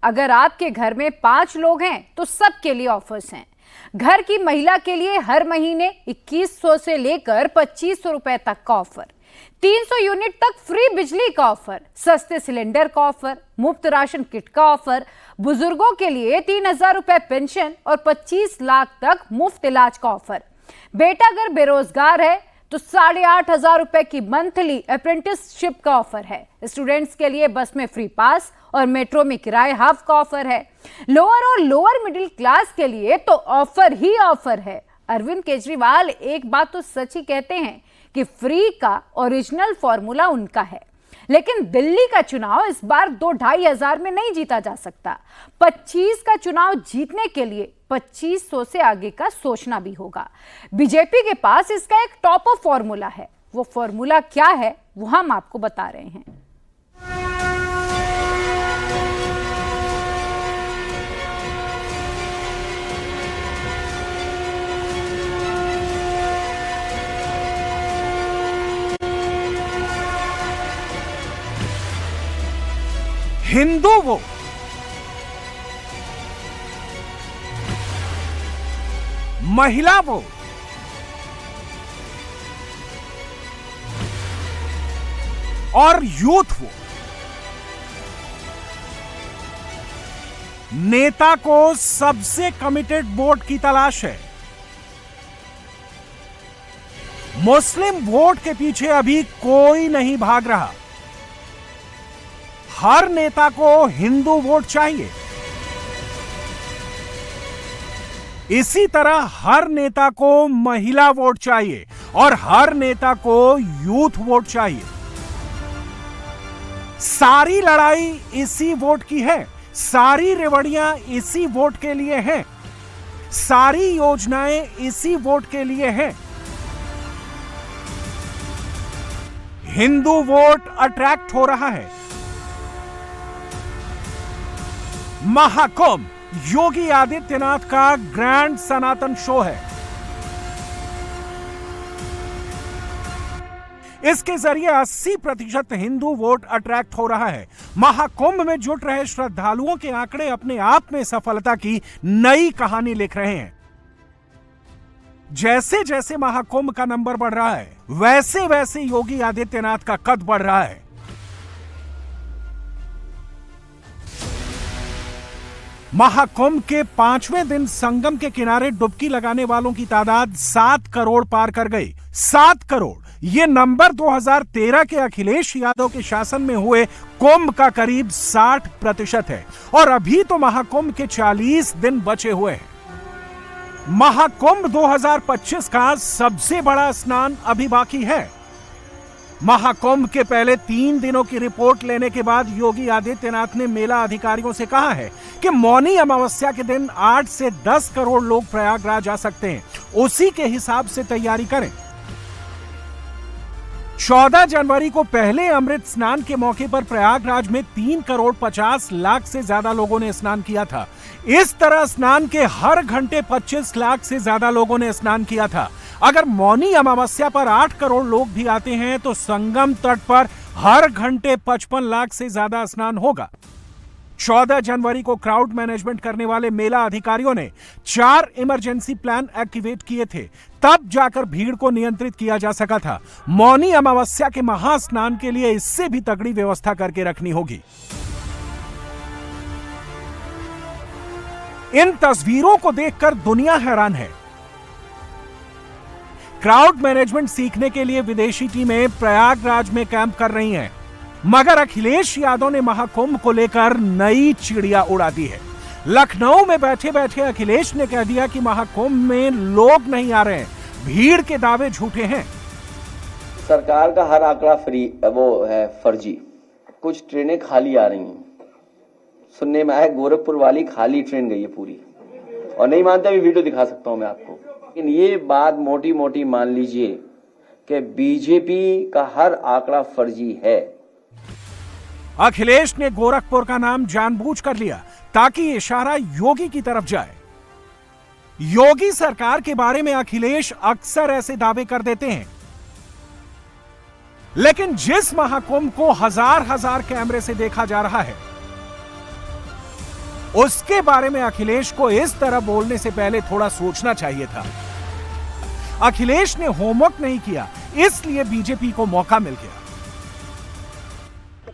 अगर आपके घर में 5 लोग हैं तो सबके लिए ऑफर्स हैं। घर की महिला के लिए हर महीने 2100 से लेकर 2500 रुपए तक का ऑफर, 300 यूनिट तक फ्री बिजली का ऑफर, सस्ते सिलेंडर का ऑफर, मुफ्त राशन किट का ऑफर, बुजुर्गों के लिए 3000 रुपए पेंशन और 25 लाख तक मुफ्त इलाज का ऑफर। बेटा अगर बेरोजगार है तो 8500 रुपए की मंथली अप्रेंटिसशिप का ऑफर है। स्टूडेंट्स के लिए बस में फ्री पास और मेट्रो में किराए हाफ का ऑफर है। लोअर और लोअर मिडिल क्लास के लिए तो ऑफर ही ऑफर है। अरविंद केजरीवाल एक बात तो सच ही कहते हैं कि फ्री का ओरिजिनल फॉर्मूला उनका है, लेकिन दिल्ली का चुनाव इस बार 2-2.5 हजार में नहीं जीता जा सकता। 25 का चुनाव जीतने के लिए 2500 से आगे का सोचना भी होगा। बीजेपी के पास इसका एक टॉप अप फॉर्मूला है। वो फॉर्मूला क्या है वो हम आपको बता रहे हैं। हिंदू वो, महिला वो, और यूथ वो, नेता को सबसे कमिटेड वोट की तलाश है। मुस्लिम वोट के पीछे अभी कोई नहीं भाग रहा। हर नेता को हिंदू वोट चाहिए। इसी तरह हर नेता को महिला वोट चाहिए और हर नेता को यूथ वोट चाहिए। सारी लड़ाई इसी वोट की है, सारी रेवड़ियां इसी वोट के लिए हैं, सारी योजनाएं इसी वोट के लिए हैं। हिंदू वोट अट्रैक्ट हो रहा है। महाकुंभ योगी आदित्यनाथ का ग्रैंड सनातन शो है। इसके जरिए 80% हिंदू वोट अट्रैक्ट हो रहा है। महाकुंभ में जुट रहे श्रद्धालुओं के आंकड़े अपने आप में सफलता की नई कहानी लिख रहे हैं। जैसे जैसे महाकुंभ का नंबर बढ़ रहा है, वैसे वैसे योगी आदित्यनाथ का कद बढ़ रहा है। महाकुंभ के 5वें दिन संगम के किनारे डुबकी लगाने वालों की तादाद 7 करोड़ पार कर गई। 7 करोड़ ये नंबर 2013 के अखिलेश यादव के शासन में हुए कुंभ का करीब 60% है और अभी तो महाकुंभ के 40 दिन बचे हुए हैं। महाकुंभ 2025 का सबसे बड़ा स्नान अभी बाकी है। महाकुंभ के पहले 3 दिनों की रिपोर्ट लेने के बाद योगी आदित्यनाथ ने मेला अधिकारियों से कहा है कि मौनी अमावस्या के दिन 8 से 10 करोड़ लोग प्रयागराज आ सकते हैं। उसी के हिसाब से तैयारी करें। 14 जनवरी को पहले अमृत स्नान के मौके पर प्रयागराज में 3 करोड़ 50 लाख से ज्यादा लोगों ने स्नान किया था। इस तरह स्नान के हर घंटे 25 लाख से ज्यादा लोगों ने स्नान किया था। अगर मौनी अमावस्या पर 8 करोड़ लोग भी आते हैं तो संगम तट पर हर घंटे 55 लाख से ज्यादा स्नान होगा। 14 जनवरी को क्राउड मैनेजमेंट करने वाले मेला अधिकारियों ने 4 इमरजेंसी प्लान एक्टिवेट किए थे, तब जाकर भीड़ को नियंत्रित किया जा सका था। मौनी अमावस्या के महास्नान के लिए इससे भी तगड़ी व्यवस्था करके रखनी होगी। इन तस्वीरों को देखकर दुनिया हैरान है। क्राउड मैनेजमेंट सीखने के लिए विदेशी टीमें प्रयागराज में कैंप कर रही हैं, मगर अखिलेश यादव ने महाकुंभ को लेकर नई चिड़िया उड़ा दी है। लखनऊ में बैठे बैठे अखिलेश ने कह दिया कि महाकुंभ में लोग नहीं आ रहे हैं, भीड़ के दावे झूठे हैं। सरकार का हर आंकड़ा वो है फर्जी। कुछ ट्रेनें खाली आ रही हैं, सुनने में आया गोरखपुर वाली खाली ट्रेन गई है पूरी, और नहीं मानते अभी वीडियो दिखा सकता हूं मैं आपको। लेकिन ये बात मोटी मोटी मान लीजिए कि बीजेपी का हर आंकड़ा फर्जी है। अखिलेश ने गोरखपुर का नाम जानबूझकर लिया ताकि इशारा योगी की तरफ जाए। योगी सरकार के बारे में अखिलेश अक्सर ऐसे दावे कर देते हैं, लेकिन जिस महाकुंभ को हजार हजार कैमरे से देखा जा रहा है, उसके बारे में अखिलेश को इस तरह बोलने से पहले थोड़ा सोचना चाहिए था। अखिलेश ने होमवर्क नहीं किया, इसलिए बीजेपी को मौका मिल गया।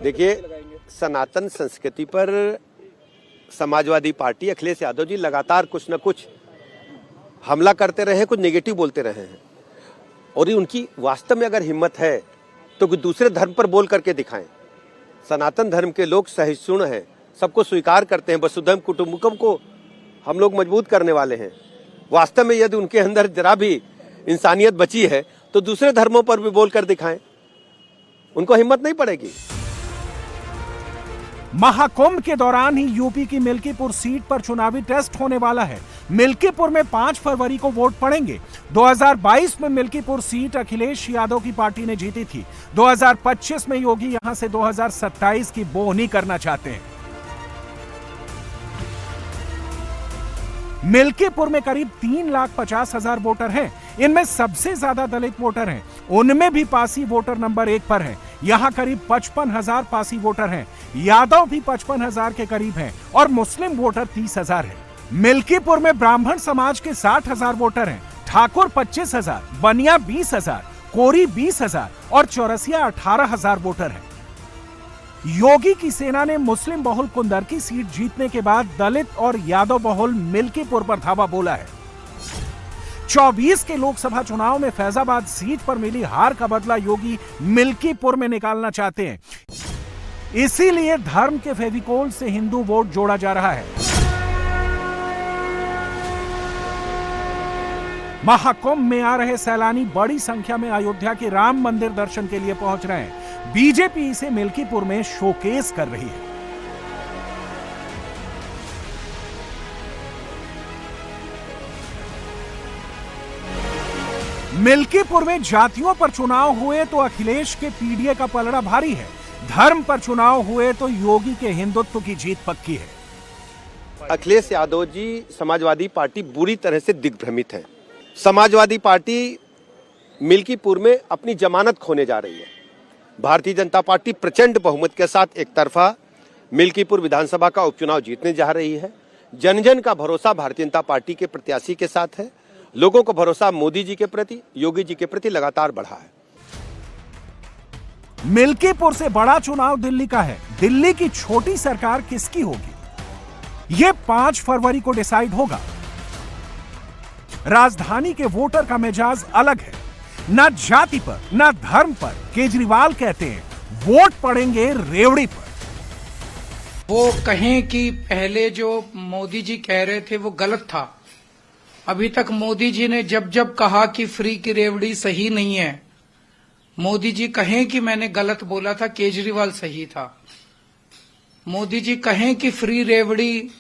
देखिए, सनातन संस्कृति पर समाजवादी पार्टी, अखिलेश यादव जी लगातार कुछ न कुछ हमला करते रहे हैं, कुछ नेगेटिव बोलते रहे हैं। और ये उनकी वास्तव में अगर हिम्मत है तो कोई दूसरे धर्म पर बोल करके दिखाएं। सनातन धर्म के लोग सहिष्णु हैं, सबको स्वीकार करते हैं, वसुधैव कुटुंबकम को हम लोग मजबूत करने वाले हैं। वास्तव में यदि उनके अंदर जरा भी इंसानियत बची है तो दूसरे धर्मों पर भी बोलकर दिखाएं, उनको हिम्मत नहीं पड़ेगी। महाकुंभ के दौरान ही यूपी की मिल्कीपुर सीट पर चुनावी टेस्ट होने वाला है। मिल्कीपुर में 5 फरवरी को वोट पड़ेंगे। 2022 में मिल्कीपुर सीट अखिलेश यादव की पार्टी ने जीती थी। 2025 में योगी यहां से 2027 की बोहनी करना चाहते हैं। मिल्कीपुर में करीब 3,50,000 वोटर हैं। इनमें सबसे ज्यादा दलित वोटर हैं, उनमें भी पासी वोटर नंबर 1 पर है। यहां करीब 55,000 पासी वोटर हैं। यादव भी 55,000 के करीब हैं और मुस्लिम वोटर 30,000 है। मिल्कीपुर में ब्राह्मण समाज के 60,000 वोटर हैं, ठाकुर 25,000, बनिया 20,000, कोरी 20,000 और चौरसिया 18,000 वोटर हैं। योगी की सेना ने मुस्लिम बहुल कुंदर की सीट जीतने के बाद दलित और यादव बहुल मिल्कीपुर पर धावा बोला है। 24 के लोकसभा चुनाव में फैजाबाद सीट पर मिली हार का बदला योगी मिल्कीपुर में निकालना चाहते हैं। इसीलिए धर्म के फेविकोल से हिंदू वोट जोड़ा जा रहा है। महाकुंभ में आ रहे सैलानी बड़ी संख्या में अयोध्या के राम मंदिर दर्शन के लिए पहुंच रहे हैं। बीजेपी इसे मिल्कीपुर में शोकेस कर रही है। मिल्कीपुर में जातियों पर चुनाव हुए तो अखिलेश के पीडीए का पलड़ा भारी है। धर्म पर चुनाव हुए तो योगी के हिंदुत्व की जीत पक्की है। अखिलेश यादव जी समाजवादी पार्टी बुरी तरह से दिग्भ्रमित है। समाजवादी पार्टी मिल्कीपुर में अपनी जमानत खोने जा रही है। भारतीय जनता पार्टी प्रचंड बहुमत के साथ एक तरफा मिल्कीपुर विधानसभा का उपचुनाव जीतने जा रही है। जन जन का भरोसा भारतीय जनता पार्टी के प्रत्याशी के साथ है। लोगों का भरोसा मोदी जी के प्रति, योगी जी के प्रति लगातार बढ़ा है। मिल्कीपुर से बड़ा चुनाव दिल्ली का है। दिल्ली की छोटी सरकार किसकी होगी, यह 5 फरवरी को डिसाइड होगा। राजधानी के वोटर का मिजाज अलग है। ना जाति पर, ना धर्म पर केजरीवाल कहते हैं वोट पड़ेंगे रेवड़ी पर। वो कहें कि पहले जो मोदी जी कह रहे थे वो गलत था। अभी तक मोदी जी ने जब जब कहा कि फ्री की रेवड़ी सही नहीं है, मोदी जी कहें कि मैंने गलत बोला था, केजरीवाल सही था। मोदी जी कहें कि फ्री रेवड़ी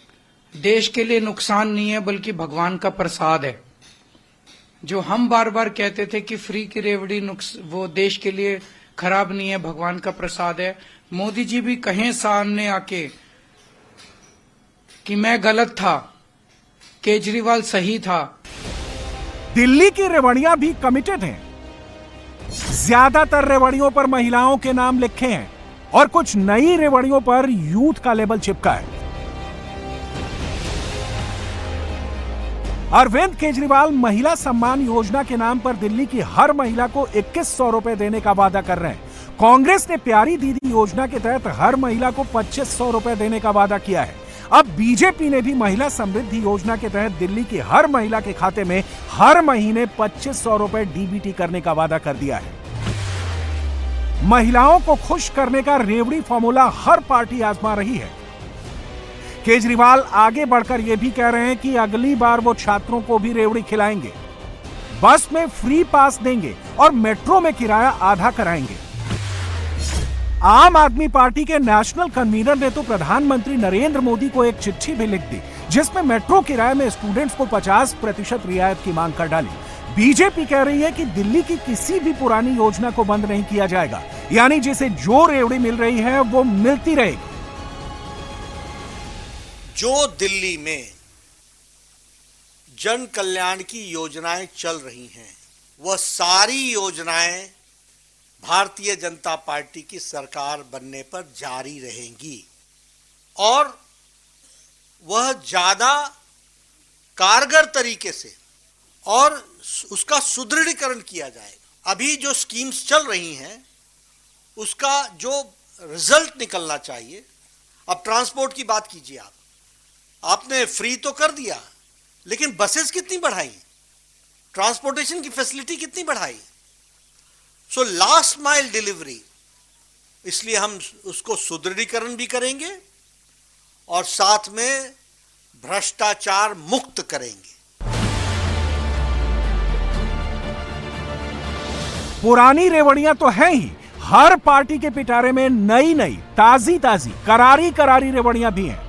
देश के लिए नुकसान नहीं है बल्कि भगवान का प्रसाद है। जो हम बार बार कहते थे कि फ्री की रेवड़ी वो देश के लिए खराब नहीं है, भगवान का प्रसाद है। मोदी जी भी कहें सामने आके कि मैं गलत था, केजरीवाल सही था। दिल्ली की रेवड़ियां भी कमिटेड हैं। ज्यादातर रेवड़ियों पर महिलाओं के नाम लिखे हैं और कुछ नई रेवड़ियों पर यूथ का लेबल चिपका है। अरविंद केजरीवाल महिला सम्मान योजना के नाम पर दिल्ली की हर महिला को 2100 रुपए देने का वादा कर रहे हैं। कांग्रेस ने प्यारी दीदी योजना के तहत हर महिला को 2500 रुपए देने का वादा किया है। अब बीजेपी ने भी महिला समृद्धि योजना के तहत दिल्ली की हर महिला के खाते में हर महीने 2500 रुपए डीबीटी करने का वादा कर दिया है। महिलाओं को खुश करने का रेवड़ी फॉर्मूला हर पार्टी आजमा रही है। केजरीवाल आगे बढ़कर यह भी कह रहे हैं कि अगली बार वो छात्रों को भी रेवड़ी खिलाएंगे, बस में फ्री पास देंगे और मेट्रो में किराया आधा कराएंगे। आम आदमी पार्टी के नेशनल कन्वीनर ने तो प्रधानमंत्री नरेंद्र मोदी को एक चिट्ठी भी लिख दी, जिसमें मेट्रो किराए में स्टूडेंट्स को 50% रियायत की मांग कर डाली। बीजेपी कह रही है कि दिल्ली की किसी भी पुरानी योजना को बंद नहीं किया जाएगा, यानी जिसे जो रेवड़ी मिल रही है वो मिलती रहेगी। जो दिल्ली में जन कल्याण की योजनाएं चल रही हैं, वह सारी योजनाएं भारतीय जनता पार्टी की सरकार बनने पर जारी रहेंगी और वह ज्यादा कारगर तरीके से और उसका सुदृढ़ीकरण किया जाएगा। अभी जो स्कीम्स चल रही हैं उसका जो रिजल्ट निकलना चाहिए। अब ट्रांसपोर्ट की बात कीजिए, आपने फ्री तो कर दिया, लेकिन बसेस कितनी बढ़ाई, ट्रांसपोर्टेशन की फैसिलिटी कितनी बढ़ाई। सो लास्ट माइल डिलीवरी, इसलिए हम उसको सुदृढ़ीकरण भी करेंगे और साथ में भ्रष्टाचार मुक्त करेंगे। पुरानी रेवड़ियां तो हैं ही, हर पार्टी के पिटारे में नई नई ताजी ताजी करारी करारी रेवड़ियां भी हैं।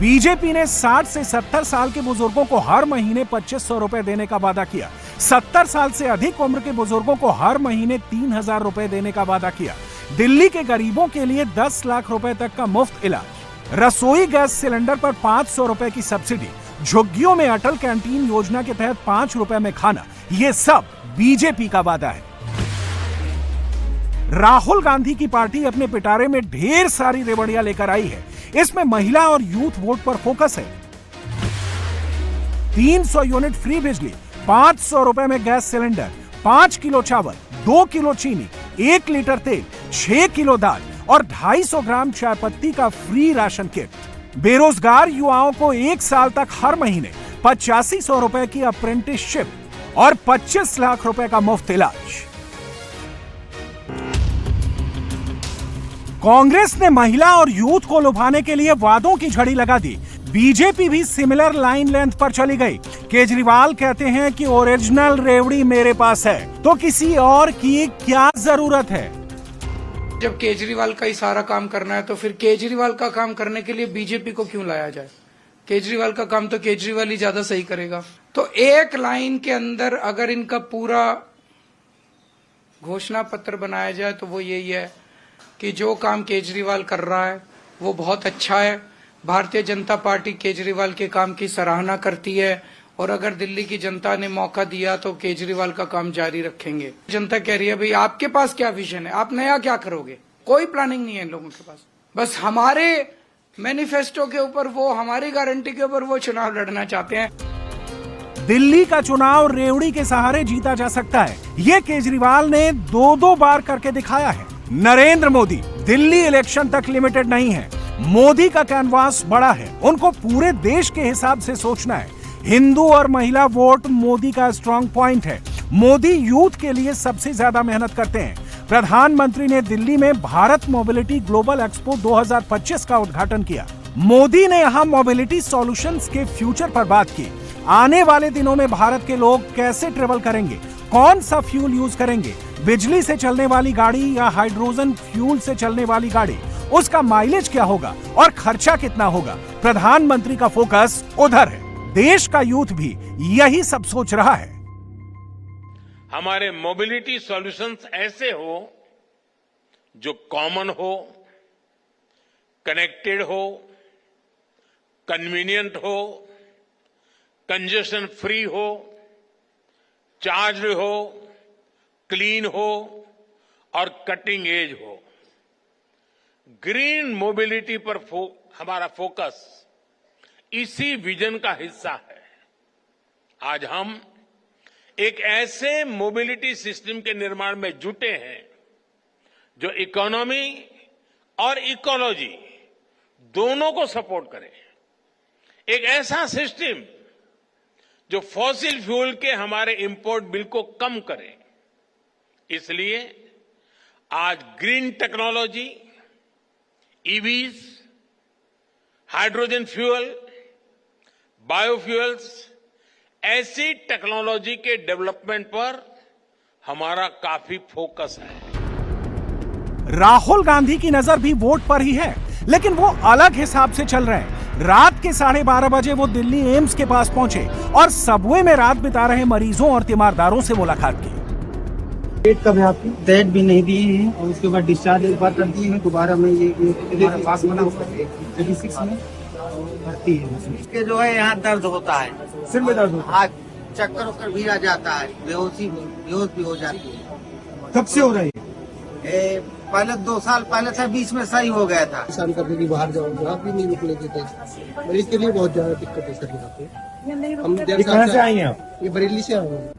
बीजेपी ने 60 से 70 साल के बुजुर्गों को हर महीने 2500 रुपए देने का वादा किया। 70 साल से अधिक उम्र के बुजुर्गों को हर महीने 3000 रुपए देने का वादा किया। दिल्ली के गरीबों के लिए 10 लाख रुपए तक का मुफ्त इलाज, रसोई गैस सिलेंडर पर 500 रुपए की सब्सिडी, झुग्गियों में अटल कैंटीन योजना के तहत 5 रुपए में खाना, ये सब बीजेपी का वादा है। राहुल गांधी की पार्टी अपने पिटारे में ढेर सारी रेवड़ियां लेकर आई है। इसमें महिला और यूथ वोट पर फोकस है। 300 यूनिट फ्री बिजली, 500 रुपए में गैस सिलेंडर, 5 किलो चावल, 2 किलो चीनी, 1 लीटर तेल, 6 किलो दाल और 250 ग्राम चाय पत्ती का फ्री राशन किट। बेरोजगार युवाओं को 1 साल तक हर महीने 8500 रुपए की अप्रेंटिसशिप और 25 लाख रुपए का मुफ्त इलाज। कांग्रेस ने महिला और यूथ को लुभाने के लिए वादों की झड़ी लगा दी। बीजेपी भी सिमिलर लाइन लेंथ पर चली गई। केजरीवाल कहते हैं कि ओरिजिनल रेवड़ी मेरे पास है, तो किसी और की क्या जरूरत है। जब केजरीवाल का ही सारा काम करना है तो फिर केजरीवाल का काम करने के लिए बीजेपी को क्यों लाया जाए? केजरीवाल का काम तो केजरीवाल ही ज्यादा सही करेगा। तो एक लाइन के अंदर अगर इनका पूरा घोषणा पत्र बनाया जाए तो वो यही है कि जो काम केजरीवाल कर रहा है वो बहुत अच्छा है। भारतीय जनता पार्टी केजरीवाल के काम की सराहना करती है और अगर दिल्ली की जनता ने मौका दिया तो केजरीवाल का काम जारी रखेंगे। जनता कह रही है भाई आपके पास क्या विजन है, आप नया क्या करोगे? कोई प्लानिंग नहीं है इन लोगों के पास। बस हमारे मैनिफेस्टो के ऊपर, वो हमारी गारंटी के ऊपर वो चुनाव लड़ना चाहते हैं। दिल्ली का चुनाव रेवड़ी के सहारे जीता जा सकता है, ये केजरीवाल ने 2-2 बार करके दिखाया है। नरेंद्र मोदी दिल्ली इलेक्शन तक लिमिटेड नहीं है। मोदी का कैनवास बड़ा है, उनको पूरे देश के हिसाब से सोचना है। हिंदू और महिला वोट मोदी का स्ट्रांग पॉइंट है। मोदी यूथ के लिए सबसे ज्यादा मेहनत करते हैं। प्रधानमंत्री ने दिल्ली में भारत मोबिलिटी ग्लोबल एक्सपो 2025 का उद्घाटन किया। मोदी ने यहां मोबिलिटी सॉल्यूशंस के फ्यूचर पर बात की। आने वाले दिनों में भारत के लोग कैसे ट्रेवल करेंगे, कौन सा फ्यूल यूज करेंगे, बिजली से चलने वाली गाड़ी या हाइड्रोजन फ्यूल से चलने वाली गाड़ी, उसका माइलेज क्या होगा और खर्चा कितना होगा। प्रधानमंत्री का फोकस उधर है। देश का यूथ भी यही सब सोच रहा है। हमारे मोबिलिटी सॉल्यूशंस ऐसे हो जो कॉमन हो, कनेक्टेड हो, कन्वीनियंट हो, कंजेशन फ्री हो, चार्ज हो, क्लीन हो और कटिंग एज हो। ग्रीन मोबिलिटी पर हमारा फोकस इसी विजन का हिस्सा है। आज हम एक ऐसे मोबिलिटी सिस्टम के निर्माण में जुटे हैं जो इकोनॉमी और इकोलॉजी दोनों को सपोर्ट करे। एक ऐसा सिस्टम जो फॉसिल फ्यूल के हमारे इंपोर्ट बिल को कम करे। इसलिए आज green technology, EVs, hydrogen fuel, biofuels, ऐसी टेक्नोलॉजी के डेवलपमेंट पर हमारा काफी फोकस है। राहुल गांधी की नजर भी वोट पर ही है, लेकिन वो अलग हिसाब से चल रहे हैं। रात के 12:30 बजे वो दिल्ली एम्स के पास पहुंचे और सबवे में रात बिता रहे मरीजों और तीमारदारों से मुलाकात की। डेट कब है आपकी? डेट भी नहीं दिए हैं और उसके बाद डिस्चार्ज एक बार कर दिए हैं। दोबारा में ये हमारे पास बना हुआ है 86 में भर्ती है। इसके जो है यहाँ दर्द होता है, सिर में दर्द होता हाथ चक्कर वक्कर भी आ जाता है, बेहोश भी हो जाती है। है। कब से हो रही है? पहले 2 साल पहले से बीच में सही हो गया था। परेशान करके कि बाहर जाओ, आप भी नहीं निकले देते, मरीज के लिए बहुत ज्यादा दिक्कत है सर यहाँ पे। हम कहाँ से आए हैं आप? ये बरेली से आए हैं।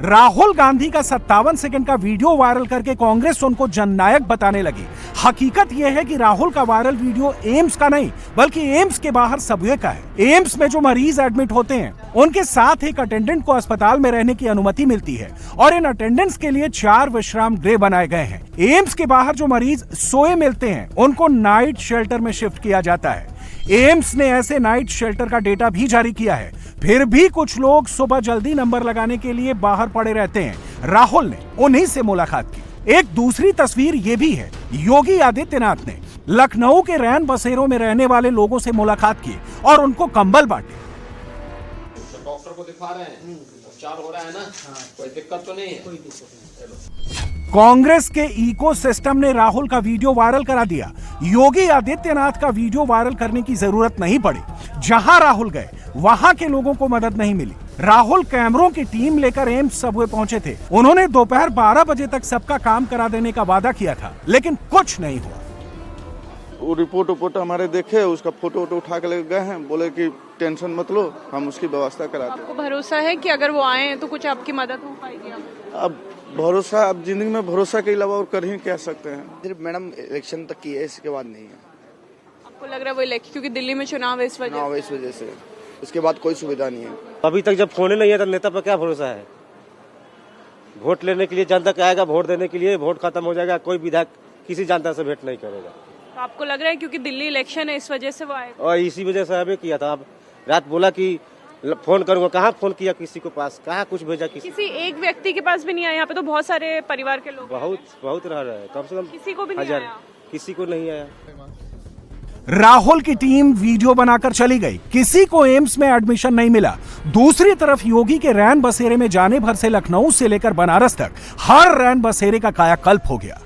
राहुल गांधी का 57 सेकंड का वीडियो वायरल करके कांग्रेस उनको जननायक बताने लगी। हकीकत यह है कि राहुल का वायरल वीडियो एम्स का नहीं बल्कि एम्स के बाहर सबवे का है। एम्स में जो मरीज एडमिट होते हैं उनके साथ एक अटेंडेंट को अस्पताल में रहने की अनुमति मिलती है और इन अटेंडेंट्स के लिए 4 विश्राम गृह बनाए गए हैं। एम्स के बाहर जो मरीज सोए मिलते हैं उनको नाइट शेल्टर में शिफ्ट किया जाता है। एम्स ने ऐसे नाइट शेल्टर का डेटा भी जारी किया है। फिर भी कुछ लोग सुबह जल्दी नंबर लगाने के लिए बाहर पड़े रहते हैं। राहुल ने उन्हीं से मुलाकात की। एक दूसरी तस्वीर ये भी है, योगी आदित्यनाथ ने लखनऊ के रैन बसेरों में रहने वाले लोगों से मुलाकात की और उनको कंबल बांटे। डॉक्टर को दिखा रहे हैं, उपचार हो रहा है ना, कोई दिक्कत तो नहीं है? कोई दिक्कत नहीं। कांग्रेस के इकोसिस्टम ने राहुल का वीडियो वायरल करा दिया। योगी आदित्यनाथ का वीडियो वायरल करने की जरूरत नहीं पड़ी। जहां राहुल गए वहां के लोगों को मदद नहीं मिली। राहुल कैमरों की टीम लेकर एम्स सबवे पहुंचे थे। उन्होंने दोपहर 12 बजे तक सबका काम करा देने का वादा किया था, लेकिन कुछ नहीं हुआ। वो रिपोर्ट हमारे देखे, उसका फोटो उठा के ले गए हैं, बोले कि टेंशन मत लो, हम उसकी व्यवस्था करा दें। आपको भरोसा है कि अगर वो आए तो कुछ आपकी मदद हो पाएगी? अब भरोसा, अब जिंदगी में भरोसा के अलावा और कर ही कह सकते हैं। सिर्फ मैडम इलेक्शन तक की है, इसके बाद नहीं है। आपको लग रहा है वो इलेक्शन, क्योंकि दिल्ली में चुनाव है इस वजह से, इसके बाद कोई सुविधा नहीं है। अभी तक जब फोन नहीं है तो नेता पर क्या भरोसा है? वोट लेने के लिए जनता क्या आएगा, वोट देने के लिए, वोट खत्म हो जाएगा, कोई विधायक किसी जनता से भेंट नहीं करेगा। तो आपको लग रहा है क्योंकि दिल्ली इलेक्शन है इस वजह से वो आए? और इसी वजह से हमें किया था। अब रात बोला कि फोन करूंगा, कहाँ फोन किया किसी को पास, कहाँ कुछ भेजा किसी एक व्यक्ति के पास भी नहीं आया। यहाँ पे तो बहुत सारे परिवार के लोग बहुत रह रहे हैं, कम से कम किसी को भी नहीं आया। किसी को नहीं आया। राहुल की टीम वीडियो बनाकर चली गई, किसी को एम्स में एडमिशन नहीं मिला। दूसरी तरफ योगी के रैन बसेरे में जाने भर से लखनऊ से लेकर बनारस तक हर रैन बसेरे का कायाकल्प हो गया।